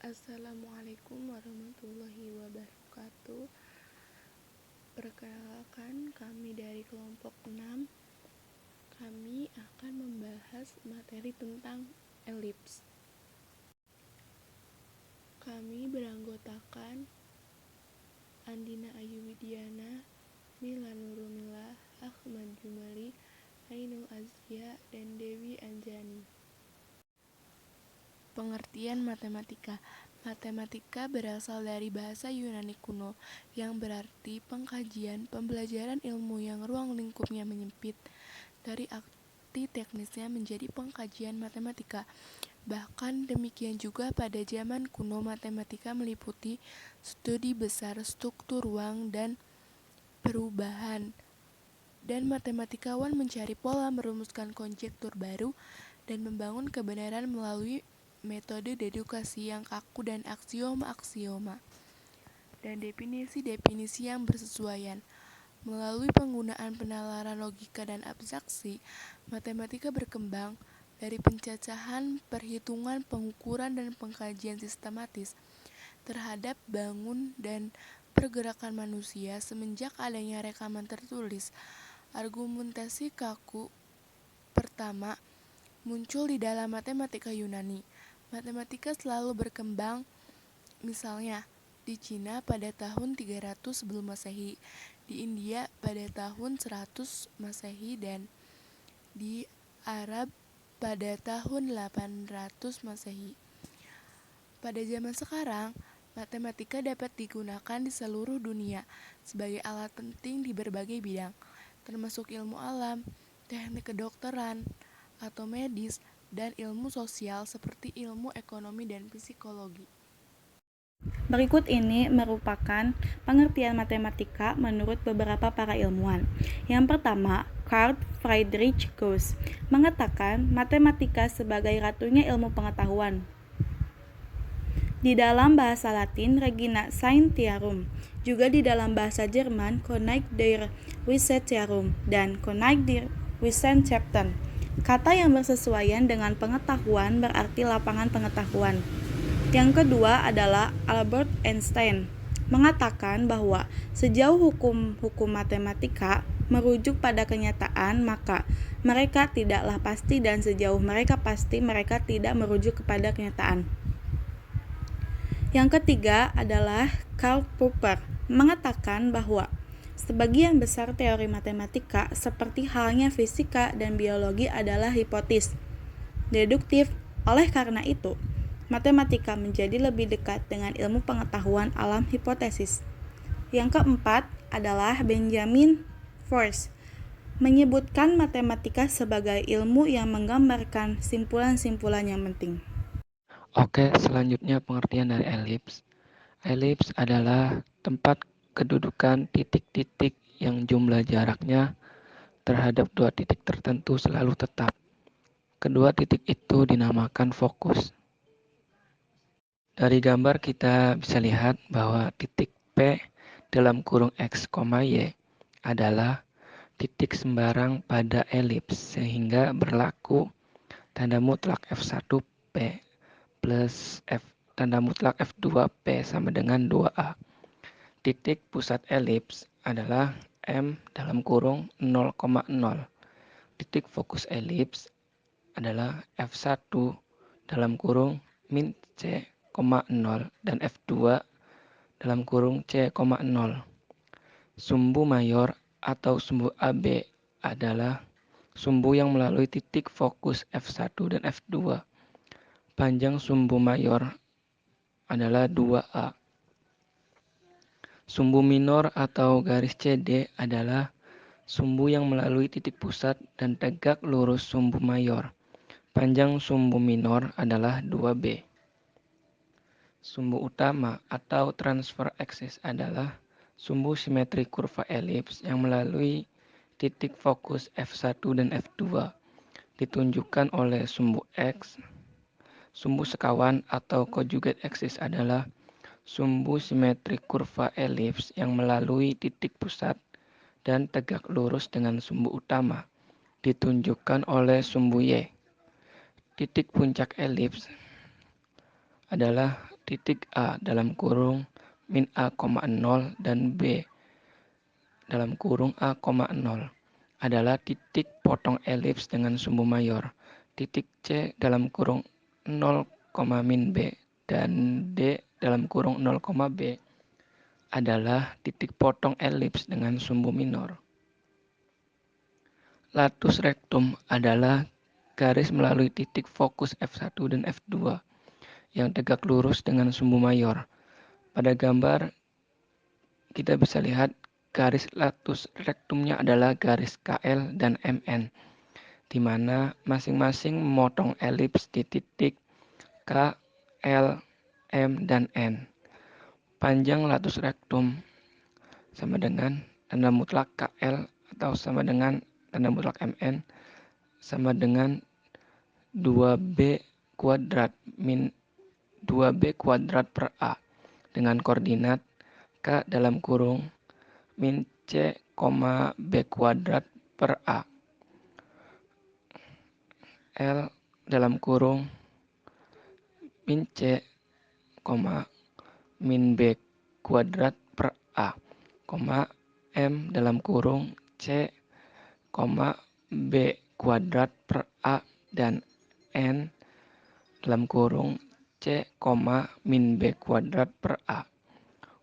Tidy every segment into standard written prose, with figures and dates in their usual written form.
Assalamualaikum warahmatullahi wabarakatuh. Perkenalkan, kami dari kelompok 6. Kami akan membahas materi tentang elips. Kami beranggotakan Andina Ayu Widiana, Mila Nurumila, Ahmad Jumali, Ainul Azkia, dan Dewi Anjani. Pengertian matematika. Matematika berasal dari bahasa Yunani kuno yang berarti pengkajian, pembelajaran ilmu yang ruang lingkupnya menyempit. Dari arti teknisnya menjadi pengkajian matematika. Bahkan demikian juga pada zaman kuno matematika meliputi studi besar struktur ruang dan perubahan. Dan matematikawan mencari pola, merumuskan konjektur baru, dan membangun kebenaran melalui metode dedukasi yang kaku dan aksioma-aksioma dan definisi-definisi yang bersesuaian. Melalui penggunaan penalaran logika dan abstraksi, matematika berkembang dari pencacahan, perhitungan, pengukuran, dan pengkajian sistematis terhadap bangun dan pergerakan manusia semenjak adanya rekaman tertulis. Argumentasi kaku pertama muncul di dalam matematika Yunani. Matematika selalu berkembang, misalnya di Cina pada tahun 300 sebelum Masehi, di India pada tahun 100 Masehi, dan di Arab pada tahun 800 Masehi. Pada zaman sekarang, matematika dapat digunakan di seluruh dunia sebagai alat penting di berbagai bidang, termasuk ilmu alam, teknik kedokteran atau medis, dan ilmu sosial seperti ilmu ekonomi dan psikologi. Berikut ini merupakan pengertian matematika menurut beberapa para ilmuwan. Yang pertama, Carl Friedrich Gauss mengatakan matematika sebagai ratunya ilmu pengetahuan. Di dalam bahasa Latin, Regina Scientiarum, juga di dalam bahasa Jerman, Königlich der Wissenschaften dan Königlich der Wissenschaften. Kata yang bersesuaian dengan pengetahuan berarti lapangan pengetahuan. Yang kedua adalah Albert Einstein mengatakan bahwa sejauh hukum-hukum matematika merujuk pada kenyataan, maka mereka tidaklah pasti, dan sejauh mereka pasti, mereka tidak merujuk kepada kenyataan. Yang ketiga adalah Karl Popper mengatakan bahwa sebagian besar teori matematika seperti halnya fisika dan biologi adalah hipotesis deduktif. Oleh karena itu, matematika menjadi lebih dekat dengan ilmu pengetahuan alam hipotesis. Yang keempat adalah Benjamin Force menyebutkan matematika sebagai ilmu yang menggambarkan simpulan-simpulan yang penting. Oke, selanjutnya pengertian dari elips. Elips adalah tempat kedudukan titik-titik yang jumlah jaraknya terhadap dua titik tertentu selalu tetap. Kedua titik itu dinamakan fokus. Dari gambar kita bisa lihat bahwa titik P dalam kurung X, Y adalah titik sembarang pada elips sehingga berlaku tanda mutlak F1P plus tanda mutlak F2P sama dengan 2A. Titik pusat elips adalah M dalam kurung 0,0. Titik fokus elips adalah F1 dalam kurung min C,0 dan F2 dalam kurung C,0. Sumbu mayor atau sumbu AB adalah sumbu yang melalui titik fokus F1 dan F2. Panjang sumbu mayor adalah 2A. Sumbu minor atau garis CD adalah sumbu yang melalui titik pusat dan tegak lurus sumbu mayor. Panjang sumbu minor adalah 2B. Sumbu utama atau transfer axis adalah sumbu simetri kurva elips yang melalui titik fokus F1 dan F2. Ditunjukkan oleh sumbu X. Sumbu sekawan atau conjugate axis adalah sumbu simetri kurva elips yang melalui titik pusat dan tegak lurus dengan sumbu utama, ditunjukkan oleh sumbu Y. Titik puncak elips adalah titik A dalam kurung min A, 0 dan B dalam kurung A, 0 adalah titik potong elips dengan sumbu mayor. Titik C dalam kurung 0, min B dan D dalam kurung 0, B adalah titik potong elips dengan sumbu minor. Latus rectum adalah garis melalui titik fokus F1 dan F2 yang tegak lurus dengan sumbu mayor. Pada gambar kita bisa lihat garis latus rectumnya adalah garis KL dan MN, di mana masing-masing memotong elips di titik K, L, M, dan N. Panjang latus rectum sama dengan tanda mutlak KL atau sama dengan tanda mutlak MN sama dengan 2B kuadrat min 2B kuadrat per A dengan koordinat K dalam kurung min C, B kuadrat per A. L dalam kurung min C, min B kuadrat per A, M dalam kurung C, B kuadrat per A dan N dalam kurung C, min B kuadrat per A.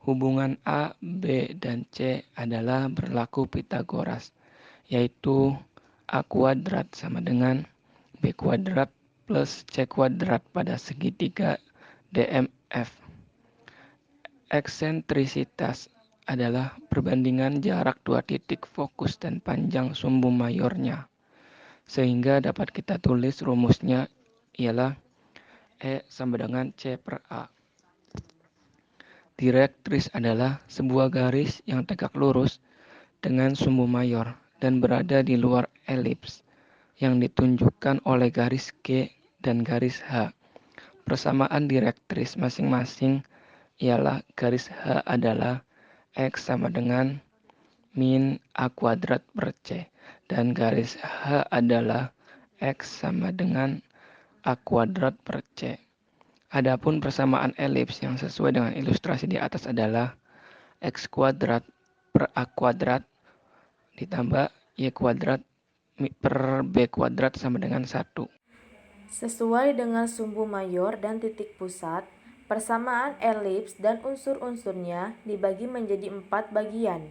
Hubungan A, B, dan C adalah berlaku Pythagoras, yaitu A kuadrat sama dengan B kuadrat plus C kuadrat pada segitiga DMF. Eksentrisitas adalah perbandingan jarak dua titik fokus dan panjang sumbu mayornya. Sehingga dapat kita tulis rumusnya ialah E sama dengan C per A. Direktris adalah sebuah garis yang tegak lurus dengan sumbu mayor dan berada di luar elips yang ditunjukkan oleh garis G dan garis H. Persamaan direktris masing-masing ialah garis H adalah X sama dengan min A kuadrat per C dan garis H adalah X sama dengan A kuadrat per C. Adapun persamaan elips yang sesuai dengan ilustrasi di atas adalah X kuadrat per A kuadrat ditambah Y kuadrat per B kuadrat sama dengan 1. Sesuai dengan sumbu mayor dan titik pusat, persamaan elips dan unsur-unsurnya dibagi menjadi 4 bagian,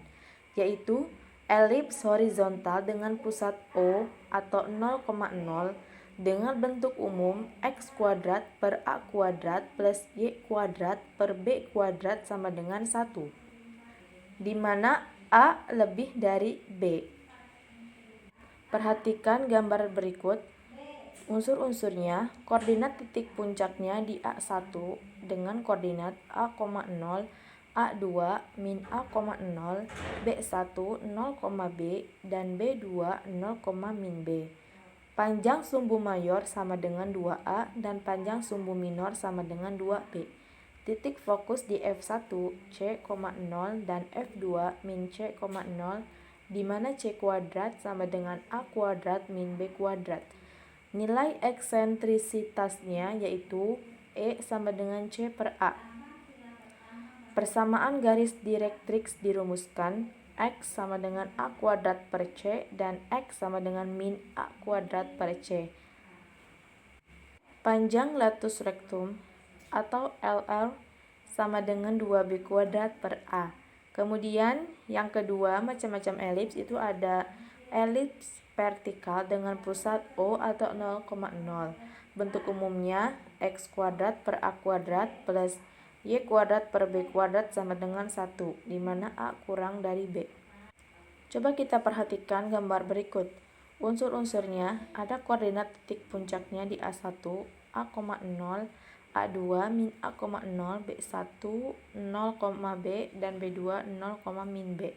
yaitu elips horizontal dengan pusat O atau 0,0 dengan bentuk umum X kuadrat per A kuadrat plus Y kuadrat per B kuadrat sama dengan 1, di mana A lebih dari B. Perhatikan gambar berikut. Unsur-unsurnya, koordinat titik puncaknya di A1 dengan koordinat A, 0, A2 min A, 0, B1 0, B dan B2 0, min B. Panjang sumbu mayor sama dengan 2A dan panjang sumbu minor sama dengan 2B. Titik fokus di F1 C, 0 dan F2 min C, 0, di mana C kuadrat sama dengan A kuadrat min B kuadrat. Nilai eksentrisitasnya yaitu E sama dengan C per A. Persamaan garis direktrix dirumuskan X sama dengan A kuadrat per C dan X sama dengan min A kuadrat per C. Panjang latus rectum atau LR sama dengan 2B kuadrat per A. Kemudian yang kedua macam-macam elips itu ada elips vertikal dengan pusat O atau 0,0. Bentuk umumnya X kuadrat per A kuadrat plus Y kuadrat per B kuadrat sama dengan 1, di mana A kurang dari B. Coba kita perhatikan gambar berikut. Unsur-unsurnya ada koordinat titik puncaknya di A1, A, 0, A2 min A, 0, B1 0, B dan B2 0, min B.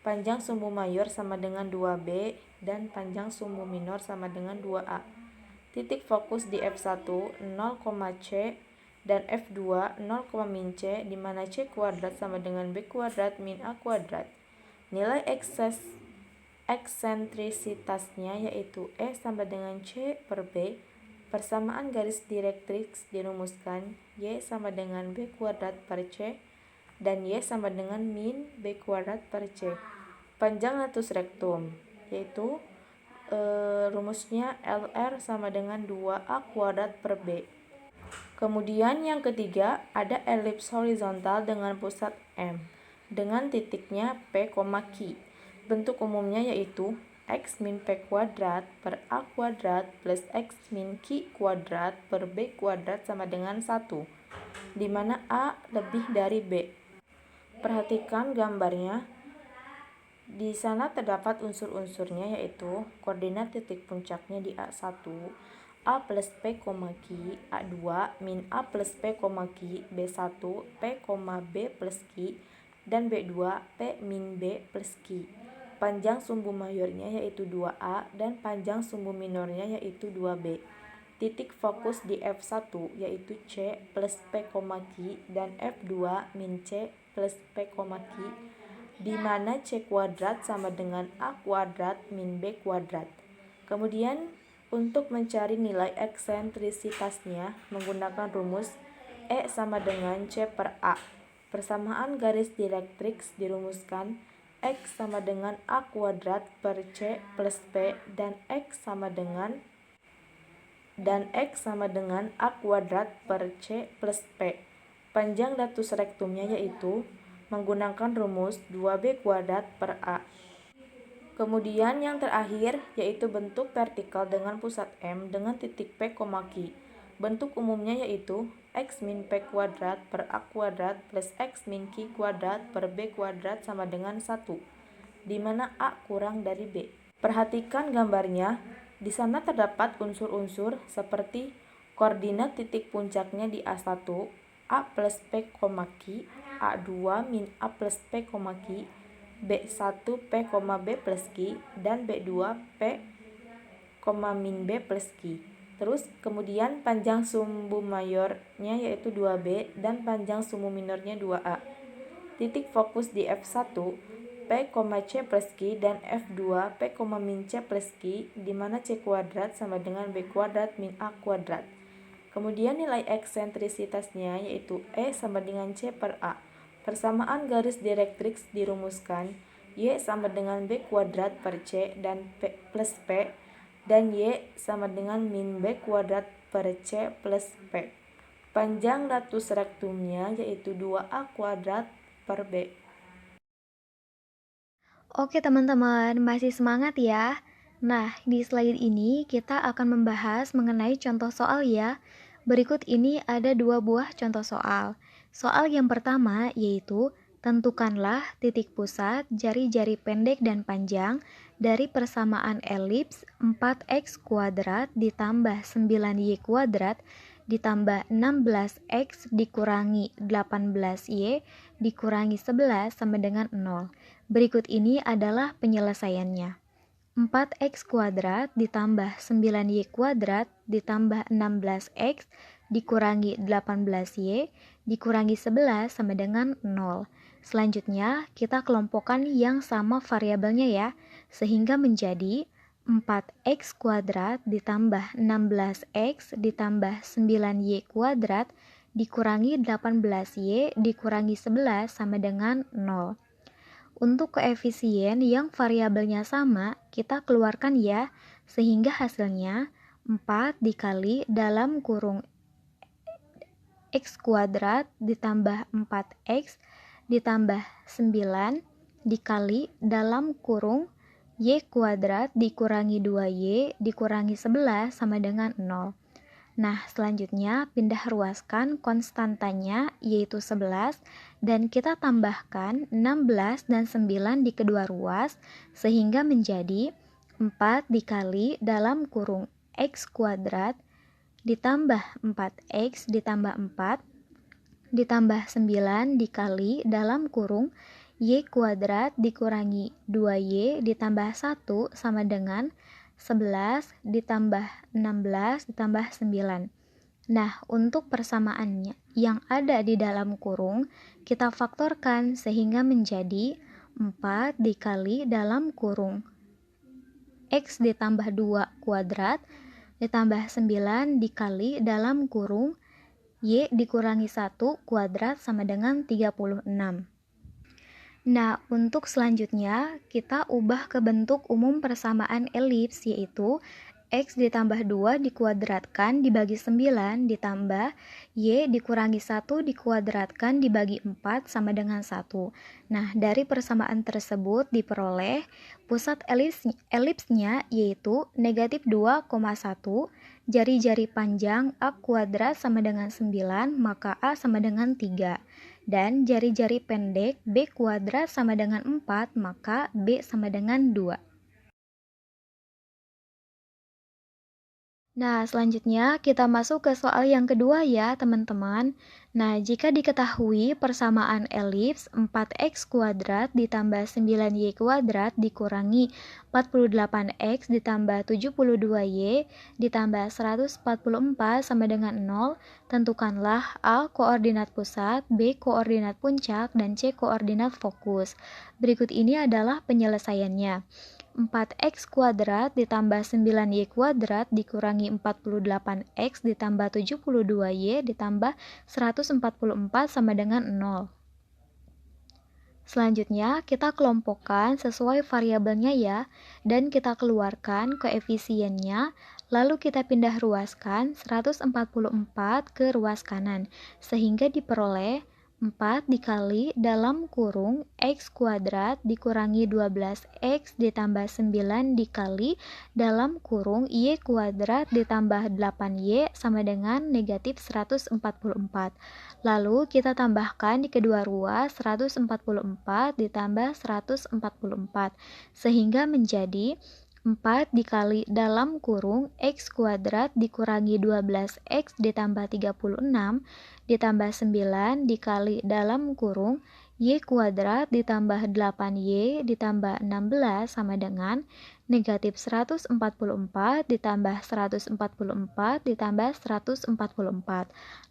Panjang sumbu mayor sama dengan 2B dan panjang sumbu minor sama dengan 2A. Titik fokus di F1 0, C dan F2 0, min C, di mana C kuadrat sama dengan B kuadrat min A kuadrat. Nilai eksentrisitasnya yaitu E sama dengan C per B Persamaan garis direktrix dirumuskan Y sama dengan B kuadrat per C dan Y sama dengan min B kuadrat per C. Panjang latus rektum, yaitu rumusnya LR sama dengan 2A kuadrat per B. Kemudian yang ketiga ada elips horizontal dengan pusat M dengan titiknya P, Q. Bentuk umumnya yaitu X min P kuadrat per A kuadrat plus X min Q kuadrat per B kuadrat sama dengan 1, di mana A lebih dari B. Perhatikan gambarnya. Di sana terdapat unsur-unsurnya yaitu koordinat titik puncaknya di A1, A plus P, Q, A2, min A plus P, Q, B1, P, B plus Q, dan B2, P min B plus Q. Panjang sumbu mayornya yaitu 2A dan panjang sumbu minornya yaitu 2B. Titik fokus di F1 yaitu C plus P, Q, dan F2 min C plus P, Q, di mana C kuadrat sama dengan A kuadrat min B kuadrat. Kemudian untuk mencari nilai eksentrisitasnya menggunakan rumus E sama dengan C per A. Persamaan garis direktrix dirumuskan X sama dengan A kuadrat per C plus P dan X sama dengan A kuadrat per C plus P. Panjang latus rektumnya yaitu menggunakan rumus 2B kuadrat per A. Kemudian yang terakhir yaitu bentuk vertikal dengan pusat M dengan titik P, Q. Bentuk umumnya yaitu X min P kuadrat per A kuadrat plus X min Q kuadrat per B kuadrat sama dengan 1, di mana A kurang dari B. Perhatikan gambarnya. Di sana terdapat unsur-unsur seperti koordinat titik puncaknya di A1, A plus P, Q, A2 min A plus P, Q, B1 P, B plus Q, dan B2 P, min B plus Q. Terus kemudian panjang sumbu mayornya yaitu 2B dan panjang sumbu minornya 2A. Titik fokus di F1 P, C plus Q dan F2 P, min C plus Q, di mana C kuadrat sama dengan B kuadrat min A kuadrat. Kemudian nilai eksentrisitasnya yaitu E sama dengan C per A. Persamaan garis direktrix dirumuskan Y sama dengan B kuadrat per C dan P plus P, dan Y sama dengan min B kuadrat per C plus P. Panjang latus rektumnya yaitu 2A kuadrat per B. Oke teman-teman, masih semangat ya? Nah, di slide ini kita akan membahas mengenai contoh soal ya. Berikut ini ada 2 buah contoh soal. Soal yang pertama yaitu tentukanlah titik pusat jari-jari pendek dan panjang dari persamaan elips 4x kuadrat ditambah 9y kuadrat ditambah 16x dikurangi 18y dikurangi 11 sama dengan 0. Berikut ini adalah penyelesaiannya. 4x kuadrat ditambah 9y kuadrat ditambah 16x dikurangi 18y dikurangi 11 sama dengan 0. Selanjutnya kita kelompokkan yang sama variabelnya ya, sehingga menjadi 4x kuadrat ditambah 16x ditambah 9y kuadrat dikurangi 18y dikurangi 11 sama dengan 0. Untuk koefisien yang variabelnya sama, kita keluarkan ya, sehingga hasilnya 4 dikali dalam kurung x kuadrat ditambah 4x ditambah 9 dikali dalam kurung y kuadrat dikurangi 2y dikurangi 11 sama dengan 0. Nah, selanjutnya pindah ruaskan konstantanya yaitu 11 dan kita tambahkan 16 dan 9 di kedua ruas sehingga menjadi 4 dikali dalam kurung x kuadrat ditambah 4x ditambah 4 ditambah 9 dikali dalam kurung y kuadrat dikurangi 2y ditambah 1 sama dengan 11 ditambah 16 ditambah 9. Nah, untuk persamaannya yang ada di dalam kurung, kita faktorkan sehingga menjadi 4 dikali dalam kurung x ditambah 2 kuadrat ditambah 9 dikali dalam kurung Y dikurangi 1 kuadrat sama dengan 36. Nah, untuk selanjutnya kita ubah ke bentuk umum persamaan elips, yaitu X ditambah 2 dikuadratkan dibagi 9 ditambah Y dikurangi 1 dikuadratkan dibagi 4 sama dengan 1. Nah, dari persamaan tersebut diperoleh pusat elipsnya yaitu negatif 2,1, jari-jari panjang A kuadrat sama dengan 9, maka A sama dengan 3. Dan jari-jari pendek B kuadrat sama dengan 4, maka B sama dengan 2. Nah, selanjutnya kita masuk ke soal yang kedua ya, teman-teman. Nah, jika diketahui persamaan elips 4x kuadrat ditambah 9y kuadrat dikurangi 48x ditambah 72y ditambah 144 sama dengan 0, tentukanlah A koordinat pusat, B koordinat puncak, dan C koordinat fokus. Berikut ini adalah penyelesaiannya. 4x kuadrat ditambah 9y kuadrat dikurangi 48x ditambah 72y ditambah 144 sama dengan 0. Selanjutnya kita kelompokkan sesuai variabelnya ya, dan kita keluarkan koefisiennya, lalu kita pindah ruaskan 144 ke ruas kanan, sehingga diperoleh 4 dikali dalam kurung X kuadrat dikurangi 12X ditambah 9 dikali dalam kurung Y kuadrat ditambah 8Y sama dengan negatif 144. Lalu kita tambahkan di kedua ruas 144 ditambah 144, sehingga menjadi 4 dikali dalam kurung X kuadrat dikurangi 12X ditambah 36 ditambah 9 dikali dalam kurung Y kuadrat ditambah 8Y ditambah 16 sama dengan negatif 144 ditambah 144 ditambah 144.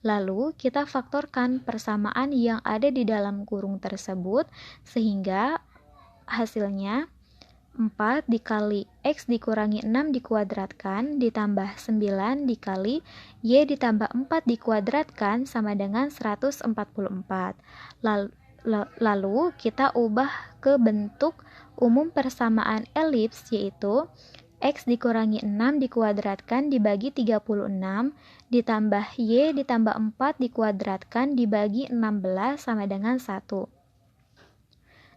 Lalu kita faktorkan persamaan yang ada di dalam kurung tersebut, sehingga hasilnya 4 dikali X dikurangi 6 dikuadratkan ditambah 9 dikali Y ditambah 4 dikuadratkan sama dengan 144. Lalu kita ubah ke bentuk umum persamaan elips, yaitu X dikurangi 6 dikuadratkan dibagi 36 ditambah Y ditambah 4 dikuadratkan dibagi 16 sama dengan 1.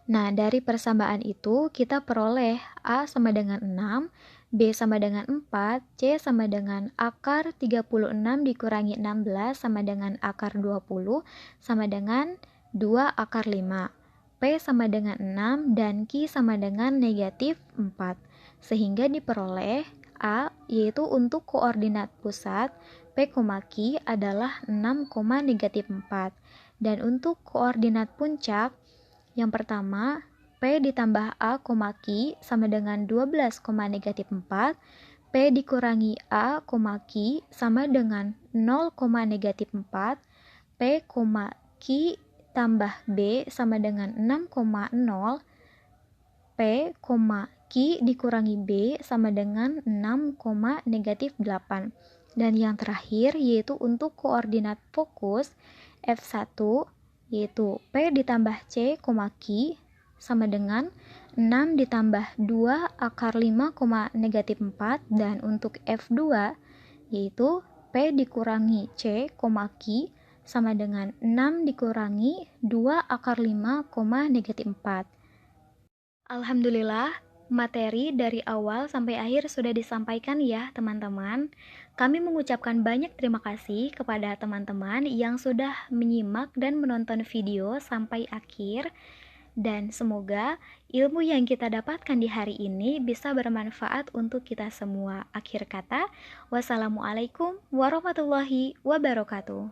Nah, dari persamaan itu kita peroleh A sama dengan 6, B sama dengan 4, C sama dengan akar 36 dikurangi 16 sama dengan akar 20 sama dengan 2 akar 5. P sama dengan 6 dan Q sama dengan negatif 4. Sehingga diperoleh A yaitu untuk koordinat pusat P, Q adalah 6, negatif 4. Dan untuk koordinat puncak yang pertama, P ditambah A, Q sama dengan 12, negatif 4. P dikurangi A, Q sama dengan 0, negatif 4. P, Q tambah B sama dengan 6,0. P, Q dikurangi B sama dengan 6, negatif 8. Dan yang terakhir yaitu untuk koordinat fokus F1 yaitu P ditambah C, Q sama dengan 6 ditambah 2 akar 5, negatif 4. Dan untuk F2 yaitu P dikurangi C, Q sama dengan 6 dikurangi 2 akar 5, negatif 4. Alhamdulillah, materi dari awal sampai akhir sudah disampaikan ya teman-teman. Kami mengucapkan banyak terima kasih kepada teman-teman yang sudah menyimak dan menonton video sampai akhir. Dan semoga ilmu yang kita dapatkan di hari ini bisa bermanfaat untuk kita semua. Akhir kata, wassalamualaikum warahmatullahi wabarakatuh.